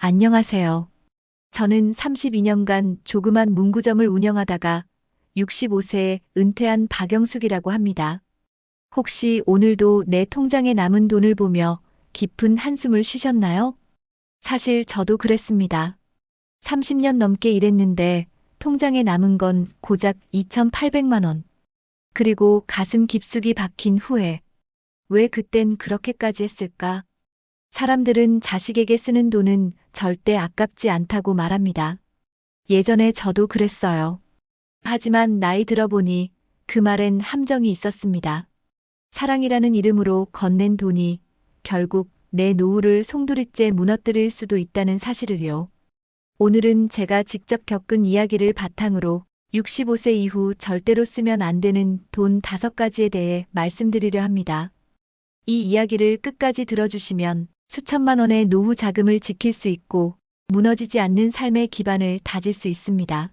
안녕하세요. 저는 32년간 조그만 문구점을 운영하다가 65세에 은퇴한 박영숙이라고 합니다. 혹시 오늘도 내 통장에 남은 돈을 보며 깊은 한숨을 쉬셨나요? 사실 저도 그랬습니다. 30년 넘게 일했는데 통장에 남은 건 고작 2,800만 원. 그리고 가슴 깊숙이 박힌 후에 왜 그땐 그렇게까지 했을까? 사람들은 자식에게 쓰는 돈은 절대 아깝지 않다고 말합니다. 예전에 저도 그랬어요. 하지만 나이 들어보니 그 말엔 함정이 있었습니다. 사랑이라는 이름으로 건넨 돈이 결국 내 노후를 송두리째 무너뜨릴 수도 있다는 사실을요. 오늘은 제가 직접 겪은 이야기를 바탕으로 65세 이후 절대로 쓰면 안 되는 돈 5가지에 대해 말씀드리려 합니다. 이 이야기를 끝까지 들어주시면 수천만 원의 노후 자금을 지킬 수 있고 무너지지 않는 삶의 기반을 다질 수 있습니다.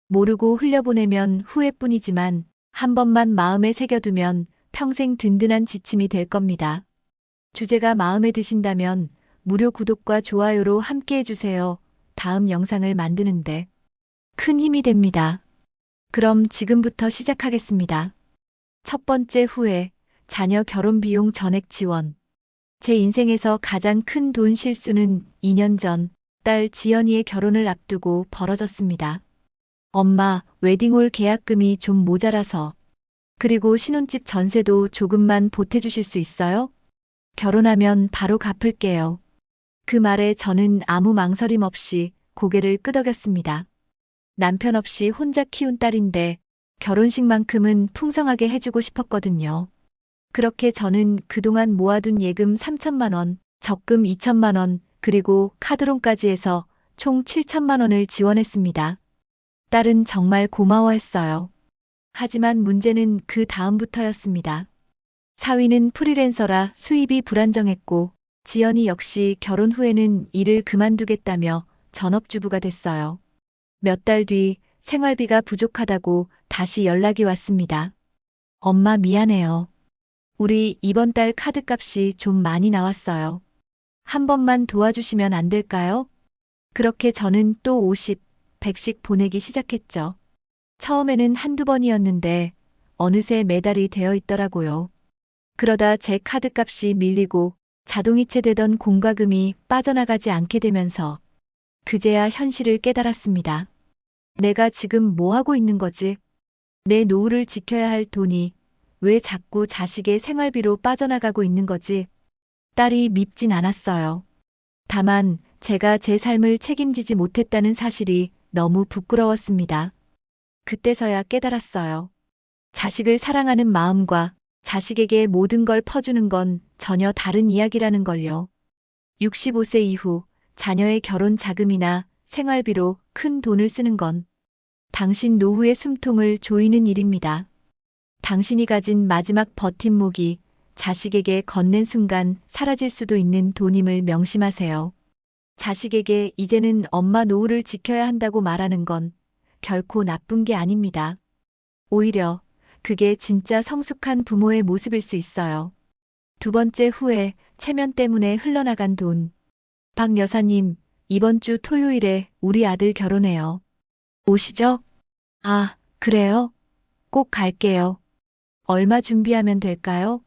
모르고 흘려보내면 후회뿐이지만 한 번만 마음에 새겨두면 평생 든든한 지침이 될 겁니다. 주제가 마음에 드신다면 무료 구독과 좋아요로 함께 해주세요. 다음 영상을 만드는데 큰 힘이 됩니다. 그럼 지금부터 시작하겠습니다. 첫 번째 후회, 자녀 결혼 비용 전액 지원. 제 인생에서 가장 큰 돈 실수는 2년 전 딸 지연이의 결혼을 앞두고 벌어졌습니다. 엄마, 웨딩홀 계약금이 좀 모자라서. 그리고 신혼집 전세도 조금만 보태주실 수 있어요? 결혼하면 바로 갚을게요. 그 말에 저는 아무 망설임 없이 고개를 끄덕였습니다. 남편 없이 혼자 키운 딸인데 결혼식만큼은 풍성하게 해주고 싶었거든요. 그렇게 저는 그동안 모아둔 예금 3천만 원, 적금 2천만 원, 그리고 카드론까지 해서 총 7천만 원을 지원했습니다. 딸은 정말 고마워했어요. 하지만 문제는 그 다음부터였습니다. 사위는 프리랜서라 수입이 불안정했고 지연이 역시 결혼 후에는 일을 그만두겠다며 전업주부가 됐어요. 몇 달 뒤 생활비가 부족하다고 다시 연락이 왔습니다. 엄마 미안해요. 우리 이번 달 카드값이 좀 많이 나왔어요. 한 번만 도와주시면 안 될까요? 그렇게 저는 또 50, 100씩 보내기 시작했죠. 처음에는 한두 번이었는데 어느새 매달이 되어 있더라고요. 그러다 제 카드값이 밀리고 자동이체 되던 공과금이 빠져나가지 않게 되면서 그제야 현실을 깨달았습니다. 내가 지금 뭐 하고 있는 거지? 내 노후를 지켜야 할 돈이 왜 자꾸 자식의 생활비로 빠져나가고 있는 거지? 딸이 밉진 않았어요. 다만 제가 제 삶을 책임지지 못했다는 사실이 너무 부끄러웠습니다. 그때서야 깨달았어요. 자식을 사랑하는 마음과 자식에게 모든 걸 퍼주는 건 전혀 다른 이야기라는 걸요. 65세 이후 자녀의 결혼 자금이나 생활비로 큰 돈을 쓰는 건 당신 노후의 숨통을 조이는 일입니다. 당신이 가진 마지막 버팀목이 자식에게 건넨 순간 사라질 수도 있는 돈임을 명심하세요. 자식에게 이제는 엄마 노후를 지켜야 한다고 말하는 건 결코 나쁜 게 아닙니다. 오히려 그게 진짜 성숙한 부모의 모습일 수 있어요. 두 번째 후회, 체면 때문에 흘러나간 돈. 박 여사님, 이번 주 토요일에 우리 아들 결혼해요. 오시죠? 아, 그래요? 꼭 갈게요. 얼마 준비하면 될까요?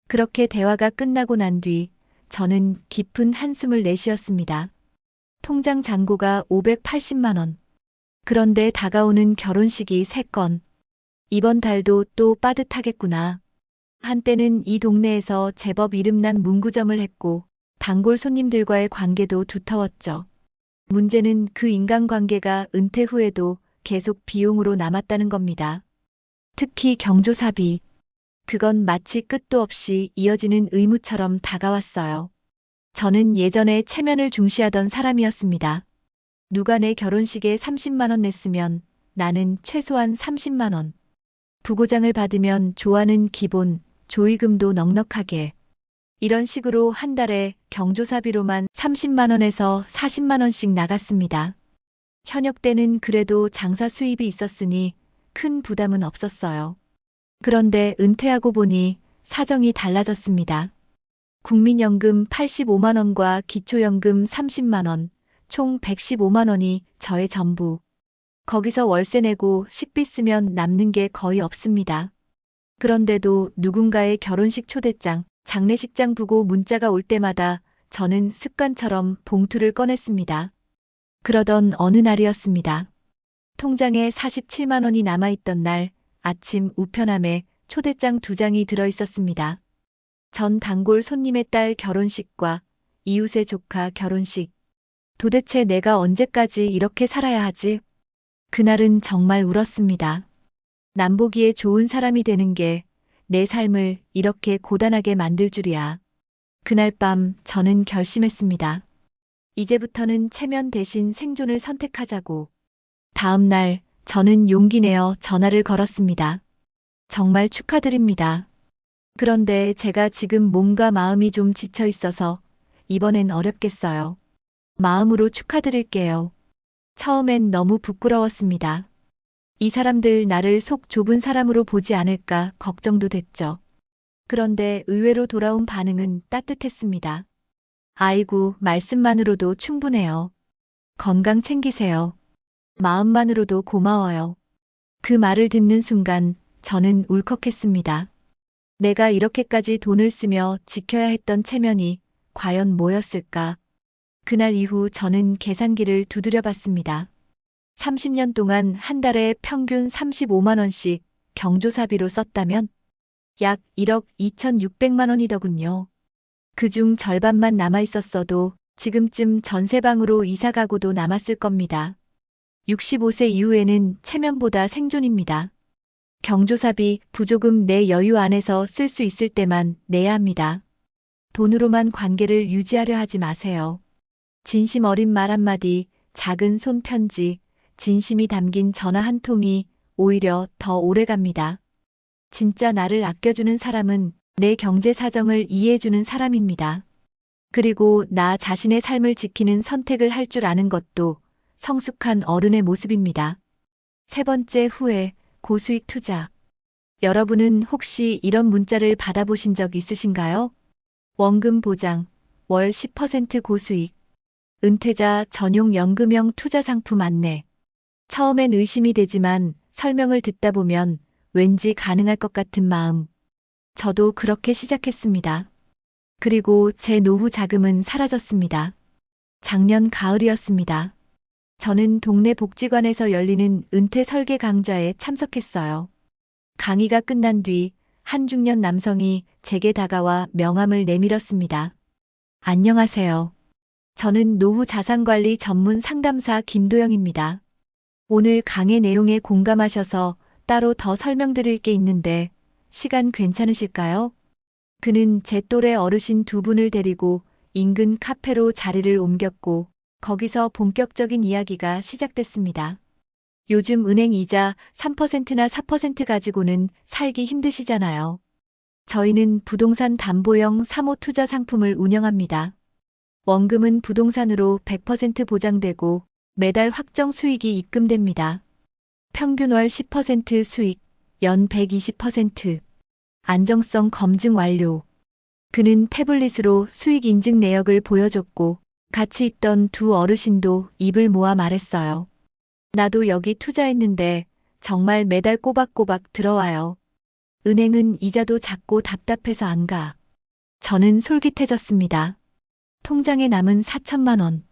그렇게 대화가 끝나고 난 뒤 저는 깊은 한숨을 내쉬었습니다. 통장 잔고가 580만 원. 그런데 다가오는 결혼식이 3건. 이번 달도 또 빠듯하겠구나. 한때는 이 동네에서 제법 이름난 문구점을 했고 단골 손님들과의 관계도 두터웠죠. 문제는 그 인간관계가 은퇴 후에도 계속 비용으로 남았다는 겁니다. 특히 경조사비. 그건 마치 끝도 없이 이어지는 의무처럼 다가왔어요. 저는 예전에 체면을 중시하던 사람이었습니다. 누가 내 결혼식에 30만 원 냈으면 나는 최소한 30만 원. 부고장을 받으면 좋아하는 기본, 조의금도 넉넉하게. 이런 식으로 한 달에 경조사비로만 30만 원에서 40만 원씩 나갔습니다. 현역 때는 그래도 장사 수입이 있었으니 큰 부담은 없었어요. 그런데 은퇴하고 보니 사정이 달라졌습니다. 국민연금 85만 원과 기초연금 30만 원, 총 115만 원이 저의 전부. 거기서 월세 내고 식비 쓰면 남는 게 거의 없습니다. 그런데도 누군가의 결혼식 초대장, 장례식장 보고 문자가 올 때마다 저는 습관처럼 봉투를 꺼냈습니다. 그러던 어느 날이었습니다. 통장에 47만 원이 남아있던 날 아침 우편함에 초대장 2장이 들어있었습니다. 전 단골 손님의 딸 결혼식과 이웃의 조카 결혼식. 도대체 내가 언제까지 이렇게 살아야 하지? 그날은 정말 울었습니다. 남보기에 좋은 사람이 되는 게 내 삶을 이렇게 고단하게 만들 줄이야. 그날 밤 저는 결심했습니다. 이제부터는 체면 대신 생존을 선택하자고. 다음 날 저는 용기 내어 전화를 걸었습니다. 정말 축하드립니다. 그런데 제가 지금 몸과 마음이 좀 지쳐 있어서 이번엔 어렵겠어요. 마음으로 축하드릴게요. 처음엔 너무 부끄러웠습니다. 이 사람들 나를 속 좁은 사람으로 보지 않을까 걱정도 됐죠. 그런데 의외로 돌아온 반응은 따뜻했습니다. 아이고, 말씀만으로도 충분해요. 건강 챙기세요. 마음만으로도 고마워요. 그 말을 듣는 순간 저는 울컥했습니다. 내가 이렇게까지 돈을 쓰며 지켜야 했던 체면이 과연 뭐였을까? 그날 이후 저는 계산기를 두드려 봤습니다. 30년 동안 한 달에 평균 35만 원씩 경조사비로 썼다면 약 1억 2,600만 원이더군요. 그중 절반만 남아 있었어도 지금쯤 전세방으로 이사가고도 남았을 겁니다. 65세 이후에는 체면보다 생존입니다. 경조사비, 부조금 내 여유 안에서 쓸 수 있을 때만 내야 합니다. 돈으로만 관계를 유지하려 하지 마세요. 진심 어린 말 한마디, 작은 손편지, 진심이 담긴 전화 한 통이 오히려 더 오래 갑니다. 진짜 나를 아껴주는 사람은 내 경제 사정을 이해해주는 사람입니다. 그리고 나 자신의 삶을 지키는 선택을 할 줄 아는 것도 성숙한 어른의 모습입니다. 세 번째 후회, 고수익 투자. 여러분은 혹시 이런 문자를 받아보신 적 있으신가요? 원금 보장, 월 10% 고수익, 은퇴자 전용 연금형 투자 상품 안내. 처음엔 의심이 되지만 설명을 듣다 보면 왠지 가능할 것 같은 마음. 저도 그렇게 시작했습니다. 그리고 제 노후 자금은 사라졌습니다. 작년 가을이었습니다. 저는 동네 복지관에서 열리는 은퇴 설계 강좌에 참석했어요. 강의가 끝난 뒤 한 중년 남성이 제게 다가와 명함을 내밀었습니다. 안녕하세요. 저는 노후 자산관리 전문 상담사 김도영입니다. 오늘 강의 내용에 공감하셔서 따로 더 설명드릴 게 있는데 시간 괜찮으실까요? 그는 제 또래 어르신 2분을 데리고 인근 카페로 자리를 옮겼고 거기서 본격적인 이야기가 시작됐습니다. 요즘 은행 이자 3%나 4% 가지고는 살기 힘드시잖아요. 저희는 부동산 담보형 사모투자 상품을 운영합니다. 원금은 부동산으로 100% 보장되고 매달 확정 수익이 입금됩니다. 평균 월 10% 수익, 연 120%. 안정성 검증 완료. 그는 태블릿으로 수익 인증 내역을 보여줬고 같이 있던 2 어르신도 입을 모아 말했어요. 나도 여기 투자했는데 정말 매달 꼬박꼬박 들어와요. 은행은 이자도 작고 답답해서 안 가. 저는 솔깃해졌습니다. 통장에 남은 4천만 원.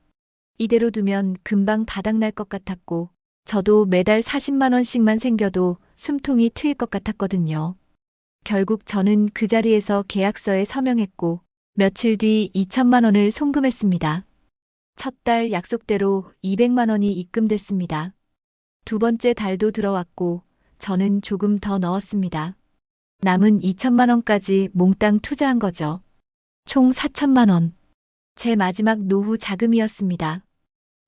이대로 두면 금방 바닥날 것 같았고 저도 매달 40만 원씩만 생겨도 숨통이 트일 것 같았거든요. 결국 저는 그 자리에서 계약서에 서명했고 며칠 뒤 2천만 원을 송금했습니다. 첫 달 약속대로 200만 원이 입금됐습니다. 2번째 달도 들어왔고 저는 조금 더 넣었습니다. 남은 2천만 원까지 몽땅 투자한 거죠. 총 4천만 원. 제 마지막 노후 자금이었습니다.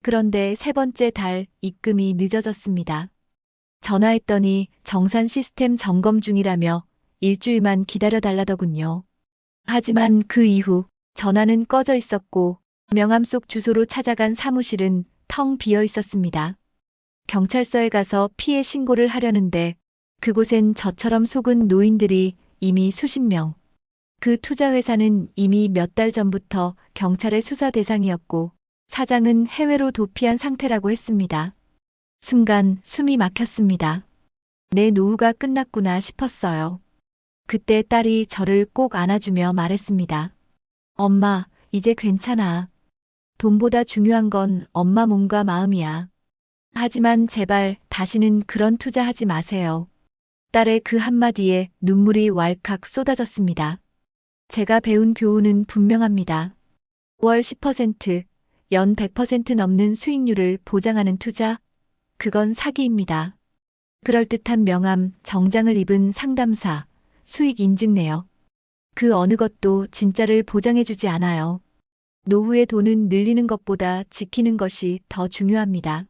그런데 3번째 달 입금이 늦어졌습니다. 전화했더니 정산 시스템 점검 중이라며 일주일만 기다려달라더군요. 하지만 그 이후 전화는 꺼져 있었고 명함 속 주소로 찾아간 사무실은 텅 비어 있었습니다. 경찰서에 가서 피해 신고를 하려는데 그곳엔 저처럼 속은 노인들이 이미 수십 명. 그 투자회사는 이미 몇 달 전부터 경찰의 수사 대상이었고 사장은 해외로 도피한 상태라고 했습니다. 순간 숨이 막혔습니다. 내 노후가 끝났구나 싶었어요. 그때 딸이 저를 꼭 안아주며 말했습니다. 엄마, 이제 괜찮아. 돈보다 중요한 건 엄마 몸과 마음이야. 하지만 제발 다시는 그런 투자하지 마세요. 딸의 그 한마디에 눈물이 왈칵 쏟아졌습니다. 제가 배운 교훈은 분명합니다. 월 10%, 연 100% 넘는 수익률을 보장하는 투자? 그건 사기입니다. 그럴듯한 명함, 정장을 입은 상담사, 수익 인증 내역. 그 어느 것도 진짜를 보장해주지 않아요. 노후의 돈은 늘리는 것보다 지키는 것이 더 중요합니다.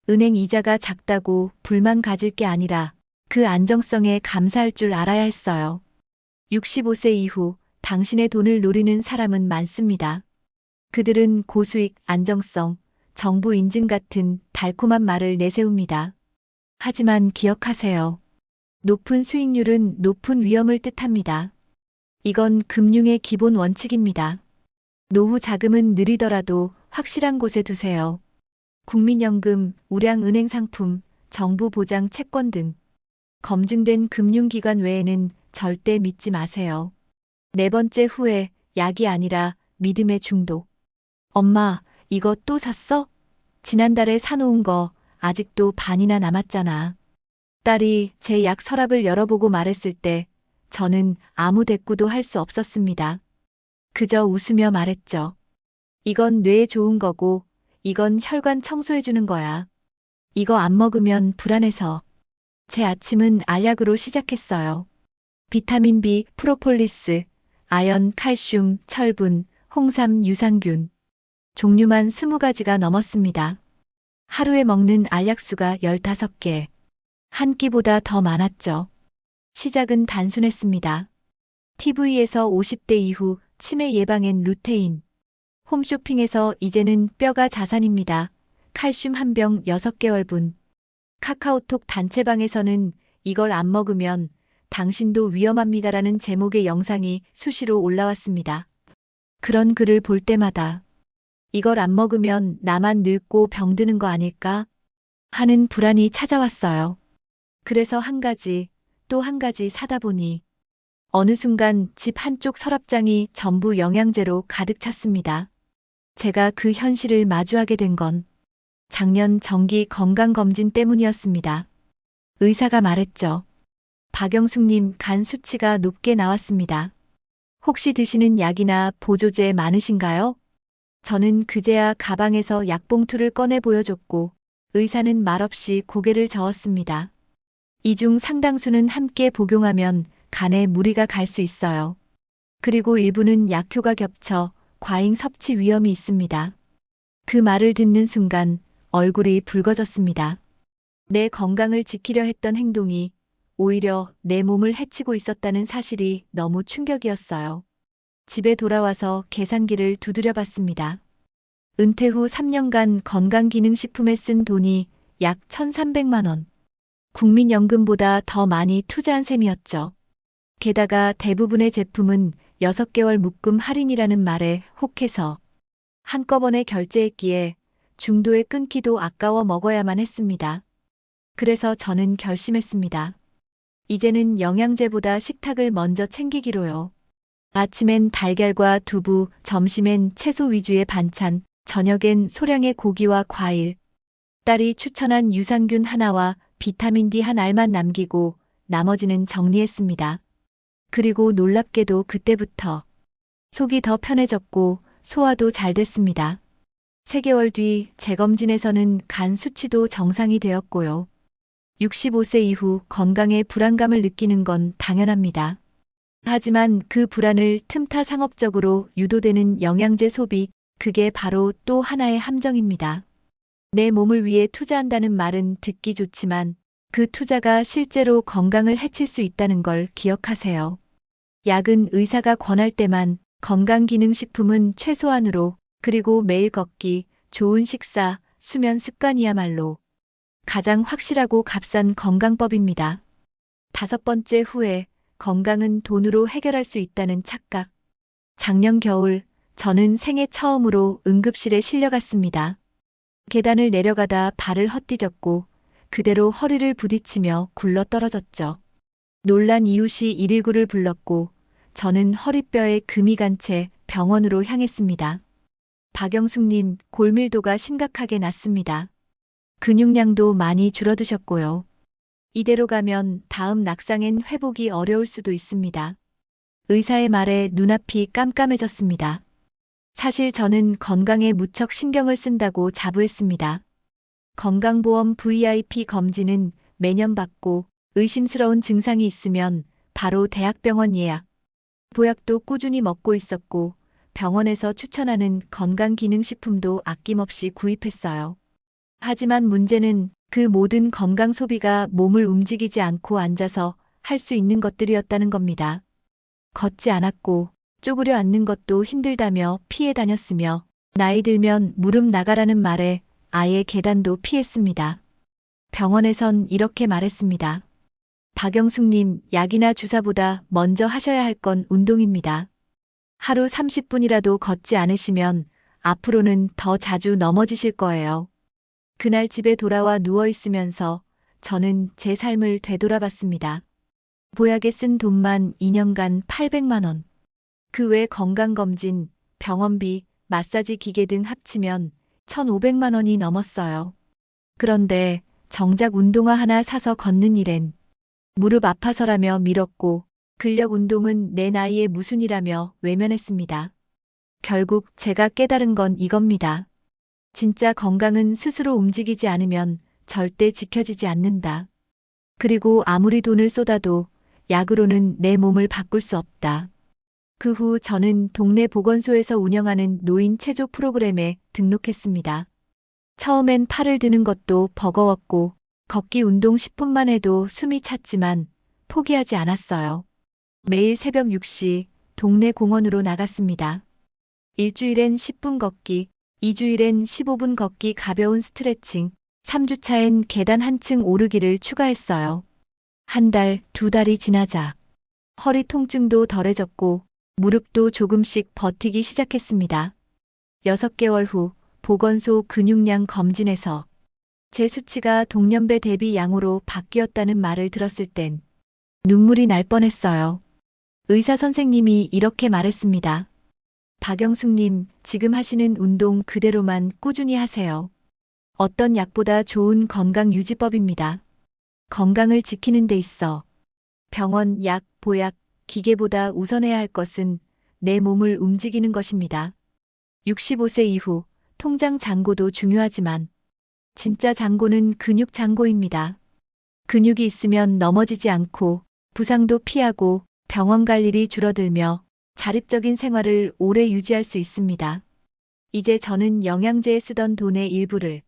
은행 이자가 작다고 불만 가질 게 아니라 그 안정성에 감사할 줄 알아야 했어요. 65세 이후 당신의 돈을 노리는 사람은 많습니다. 그들은 고수익, 안정성, 정부 인증 같은 달콤한 말을 내세웁니다. 하지만 기억하세요. 높은 수익률은 높은 위험을 뜻합니다. 이건 금융의 기본 원칙입니다. 노후 자금은 느리더라도 확실한 곳에 두세요. 국민연금, 우량은행 상품, 정부 보장 채권 등 검증된 금융기관 외에는 절대 믿지 마세요. 네 번째 후회, 약이 아니라 믿음의 중독. 엄마, 이거 또 샀어? 지난달에 사놓은 거 아직도 반이나 남았잖아. 딸이 제 약 서랍을 열어보고 말했을 때 저는 아무 대꾸도 할 수 없었습니다. 그저 웃으며 말했죠. 이건 뇌에 좋은 거고, 이건 혈관 청소해주는 거야. 이거 안 먹으면 불안해서. 제 아침은 알약으로 시작했어요. 비타민 B, 프로폴리스, 아연, 칼슘, 철분, 홍삼, 유산균. 종류만 20가지가 넘었습니다. 하루에 먹는 알약수가 15개. 한 끼보다 더 많았죠. 시작은 단순했습니다. TV에서 50대 이후 치매 예방엔 루테인. 홈쇼핑에서 이제는 뼈가 자산입니다. 칼슘 한 병 6개월분. 카카오톡 단체방에서는 이걸 안 먹으면 당신도 위험합니다라는 제목의 영상이 수시로 올라왔습니다. 그런 글을 볼 때마다 이걸 안 먹으면 나만 늙고 병드는 거 아닐까 하는 불안이 찾아왔어요. 그래서 한 가지, 또 한 가지 사다 보니 어느 순간 집 한쪽 서랍장이 전부 영양제로 가득 찼습니다. 제가 그 현실을 마주하게 된 건 작년 정기 건강검진 때문이었습니다. 의사가 말했죠. 박영숙님 간 수치가 높게 나왔습니다. 혹시 드시는 약이나 보조제 많으신가요? 저는 그제야 가방에서 약봉투를 꺼내 보여줬고 의사는 말없이 고개를 저었습니다. 이 중 상당수는 함께 복용하면 간에 무리가 갈 수 있어요. 그리고 일부는 약효가 겹쳐 과잉 섭취 위험이 있습니다. 그 말을 듣는 순간 얼굴이 붉어졌습니다. 내 건강을 지키려 했던 행동이 오히려 내 몸을 해치고 있었다는 사실이 너무 충격이었어요. 집에 돌아와서 계산기를 두드려 봤습니다. 은퇴 후 3년간 건강기능식품에 쓴 돈이 약 1,300만 원. 국민연금보다 더 많이 투자한 셈이었죠. 게다가 대부분의 제품은 6개월 묶음 할인이라는 말에 혹해서 한꺼번에 결제했기에 중도에 끊기도 아까워 먹어야만 했습니다. 그래서 저는 결심했습니다. 이제는 영양제보다 식탁을 먼저 챙기기로요. 아침엔 달걀과 두부, 점심엔 채소 위주의 반찬, 저녁엔 소량의 고기와 과일. 딸이 추천한 유산균 하나와 비타민 D 한 알만 남기고 나머지는 정리했습니다. 그리고 놀랍게도 그때부터 속이 더 편해졌고 소화도 잘 됐습니다. 3개월 뒤 재검진에서는 간 수치도 정상이 되었고요. 65세 이후 건강에 불안감을 느끼는 건 당연합니다. 하지만 그 불안을 틈타 상업적으로 유도되는 영양제 소비, 그게 바로 또 하나의 함정입니다. 내 몸을 위해 투자한다는 말은 듣기 좋지만 그 투자가 실제로 건강을 해칠 수 있다는 걸 기억하세요. 약은 의사가 권할 때만, 건강기능식품은 최소한으로, 그리고 매일 걷기, 좋은 식사, 수면 습관이야말로 가장 확실하고 값싼 건강법입니다. 5번째 후에 건강은 돈으로 해결할 수 있다는 착각. 작년 겨울 저는 생애 처음으로 응급실에 실려갔습니다. 계단을 내려가다 발을 헛디뎠고 그대로 허리를 부딪히며 굴러 떨어졌죠. 놀란 이웃이 119를 불렀고 저는 허리뼈에 금이 간 채 병원으로 향했습니다. 박영숙님, 골밀도가 심각하게 났습니다. 근육량도 많이 줄어드셨고요. 이대로 가면 다음 낙상엔 회복이 어려울 수도 있습니다. 의사의 말에 눈앞이 깜깜해졌습니다. 사실 저는 건강에 무척 신경을 쓴다고 자부했습니다. 건강보험 VIP 검진은 매년 받고 의심스러운 증상이 있으면 바로 대학병원 예약. 보약도 꾸준히 먹고 있었고 병원에서 추천하는 건강기능식품도 아낌없이 구입했어요. 하지만 문제는 그 모든 건강 소비가 몸을 움직이지 않고 앉아서 할 수 있는 것들이었다는 겁니다. 걷지 않았고 쪼그려 앉는 것도 힘들다며 피해 다녔으며 나이 들면 무릎 나가라는 말에 아예 계단도 피했습니다. 병원에선 이렇게 말했습니다. 박영숙님, 약이나 주사보다 먼저 하셔야 할 건 운동입니다. 하루 30분이라도 걷지 않으시면 앞으로는 더 자주 넘어지실 거예요. 그날 집에 돌아와 누워 있으면서 저는 제 삶을 되돌아봤습니다. 보약에 쓴 돈만 2년간 800만 원. 그 외 건강검진, 병원비, 마사지 기계 등 합치면 1,500만 원이 넘었어요. 그런데 정작 운동화 하나 사서 걷는 일엔 무릎 아파서라며 미뤘고 근력 운동은 내 나이에 무슨 일하며 외면했습니다. 결국 제가 깨달은 건 이겁니다. 진짜 건강은 스스로 움직이지 않으면 절대 지켜지지 않는다. 그리고 아무리 돈을 쏟아도 약으로는 내 몸을 바꿀 수 없다. 그 후 저는 동네 보건소에서 운영하는 노인 체조 프로그램에 등록했습니다. 처음엔 팔을 드는 것도 버거웠고 걷기 운동 10분만 해도 숨이 찼지만 포기하지 않았어요. 매일 새벽 6시 동네 공원으로 나갔습니다. 일주일엔 10분 걷기, 2주일엔 15분 걷기 가벼운 스트레칭, 3주차엔 계단 한층 오르기를 추가했어요. 한 달, 두 달이 지나자 허리 통증도 덜해졌고 무릎도 조금씩 버티기 시작했습니다. 6개월 후 보건소 근육량 검진에서 제 수치가 동년배 대비 양으로 바뀌었다는 말을 들었을 땐 눈물이 날 뻔했어요. 의사 선생님이 이렇게 말했습니다. 박영숙님, 지금 하시는 운동 그대로만 꾸준히 하세요. 어떤 약보다 좋은 건강 유지법입니다. 건강을 지키는 데 있어 병원, 약, 보약, 기계보다 우선해야 할 것은 내 몸을 움직이는 것입니다. 65세 이후 통장 잔고도 중요하지만 진짜 잔고는 근육 잔고입니다. 근육이 있으면 넘어지지 않고 부상도 피하고 병원 갈 일이 줄어들며 자립적인 생활을 오래 유지할 수 있습니다. 이제 저는 영양제에 쓰던 돈의 일부를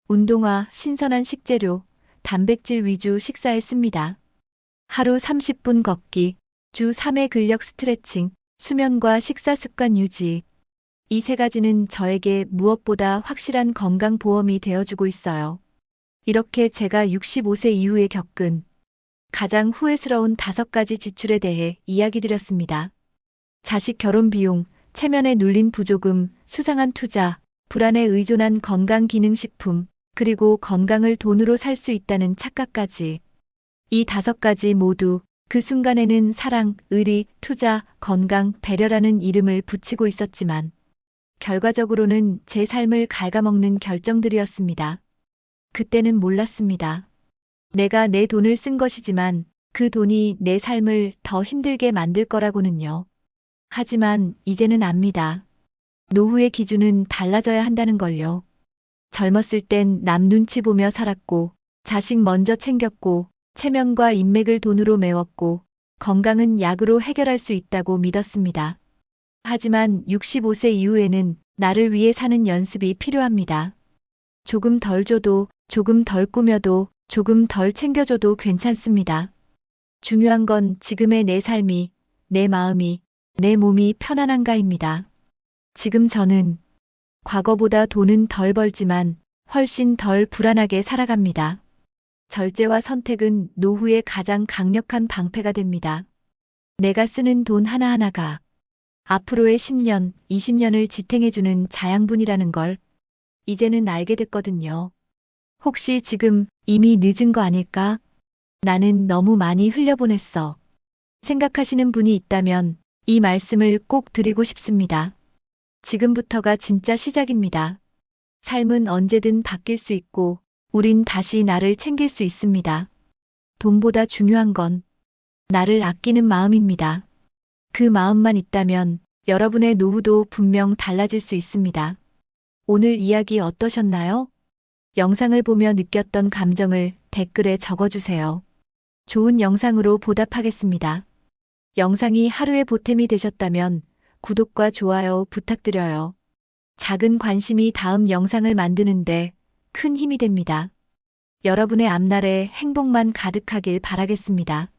운동화, 신선한 식재료, 단백질 위주 식사에 씁니다. 하루 30분 걷기, 주 3회 근력 스트레칭, 수면과 식사 습관 유지. 이 세 가지는 저에게 무엇보다 확실한 건강 보험이 되어주고 있어요. 이렇게 제가 65세 이후에 겪은 가장 후회스러운 5가지 지출에 대해 이야기 드렸습니다. 자식 결혼 비용, 체면에 눌린 부조금, 수상한 투자, 불안에 의존한 건강기능식품, 그리고 건강을 돈으로 살 수 있다는 착각까지. 이 5가지 모두 그 순간에는 사랑, 의리, 투자, 건강, 배려라는 이름을 붙이고 있었지만 결과적으로는 제 삶을 갉아먹는 결정들이었습니다. 그때는 몰랐습니다. 내가 내 돈을 쓴 것이지만 그 돈이 내 삶을 더 힘들게 만들 거라고는요. 하지만 이제는 압니다. 노후의 기준은 달라져야 한다는 걸요. 젊었을 땐 남 눈치 보며 살았고 자식 먼저 챙겼고 체면과 인맥을 돈으로 메웠고 건강은 약으로 해결할 수 있다고 믿었습니다. 하지만 65세 이후에는 나를 위해 사는 연습이 필요합니다. 조금 덜 줘도, 조금 덜 꾸며도, 조금 덜 챙겨줘도 괜찮습니다. 중요한 건 지금의 내 삶이, 내 마음이, 내 몸이 편안한가입니다. 지금 저는 과거보다 돈은 덜 벌지만 훨씬 덜 불안하게 살아갑니다. 절제와 선택은 노후의 가장 강력한 방패가 됩니다. 내가 쓰는 돈 하나하나가 앞으로의 10년, 20년을 지탱해주는 자양분이라는 걸 이제는 알게 됐거든요. 혹시 지금 이미 늦은 거 아닐까? 나는 너무 많이 흘려보냈어. 생각하시는 분이 있다면 이 말씀을 꼭 드리고 싶습니다. 지금부터가 진짜 시작입니다. 삶은 언제든 바뀔 수 있고, 우린 다시 나를 챙길 수 있습니다. 돈보다 중요한 건 나를 아끼는 마음입니다. 그 마음만 있다면 여러분의 노후도 분명 달라질 수 있습니다. 오늘 이야기 어떠셨나요? 영상을 보며 느꼈던 감정을 댓글에 적어주세요. 좋은 영상으로 보답하겠습니다. 영상이 하루의 보탬이 되셨다면 구독과 좋아요 부탁드려요. 작은 관심이 다음 영상을 만드는데 큰 힘이 됩니다. 여러분의 앞날에 행복만 가득하길 바라겠습니다.